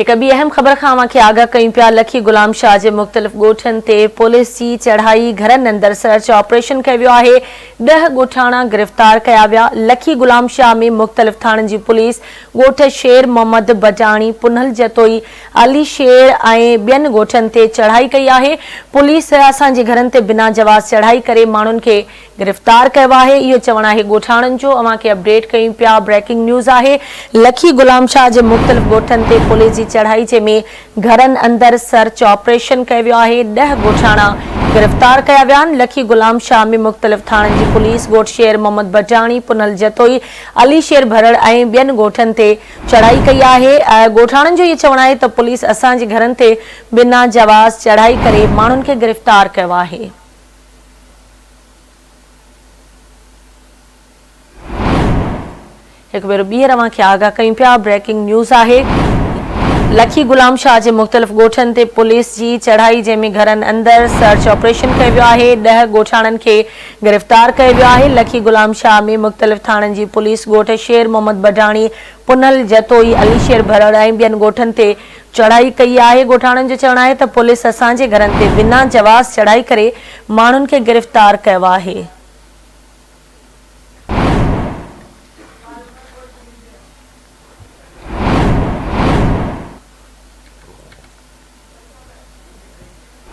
एक ॿी अहम ख़बर खां अव्हांखे आगाह कयूं पिया। लखी गुलाम शाह जे मुख़्तलिफ़ ॻोठनि ते पुलिस जी चढ़ाई, घरनि अंदरि सर्च ऑपरेशन कयो वियो आहे। 10 ॻोठाणा गिरफ़्तार कया विया। लखी गुलाम शाह में मुख़्तलिफ़ थाणनि जी पुलिस ॻोठ शेर मोहम्मद बजाणी, पुनल जतोई, अली शेर ऐं ॿियनि ॻोठनि ते चढ़ाई कई आहे। पुलिस असांजे घरनि ते बिना जवाज़ चढ़ाई करे माण्हुनि खे गिरफ़्तार कयो आहे। इहो चवणु आहे ॻोठाणनि जो। अव्हांखे अपडेट कयूं पिया। ब्रेकिंग न्यूज़ आहे। लखी गुलाम शाह जे मुख़्तलिफ़ ॻोठनि ते पुलिस जी चढ़ाई जंहिंमें घरनि अंदरि सर्च ऑपरेशन कयो वियो आहे। 10 ॻोठाणा गिरफ़्तार कया विया आहिनि। लखी गुलाम शाह में मुख़्तलिफ़ थाणनि जी पुलिस ॻोठ शेर मोहम्मद बजाणी, पुनल जतोई, अली शेर भरड़ ऐं ॿियनि ॻोठनि ते चढ़ाई कई आहे। ॻोठाणनि जो इहो चवणु आहे त पुलिस असांजे घरनि ते बिना जवाज़ चढ़ाई करे माण्हुनि खे गिरफ़्तार कयो आहे। एक भेरो ॿीहर अव्हांखे आगाह कयूं पिया। ब्रेकिंग न्यूज़ आहे। लखी गुलाम शाह जे मुख़्तलिफ़ ॻोठनि ते पुलिस जी चढ़ाई जंहिंमें घरनि अंदरि सर्च ऑपरेशन कयो वियो आहे। 10 ॻोठाणनि खे गिरफ़्तार कयो वियो आहे। लखी गुलाम शाह में मुख़्तलिफ़ थाणनि जी पुलिस ॻोठ शेर मोहम्मद बजाणी, पुनल जतोई, अली शेर भरड़ ऐं ॿियनि ॻोठनि ते चढ़ाई कई आहे। ॻोठाणनि जो चवणु आहे त पुलिस असांजे घरनि ते बिना जवाज़ चढ़ाई करे माण्हुनि खे गिरफ़्तार कयो आहे।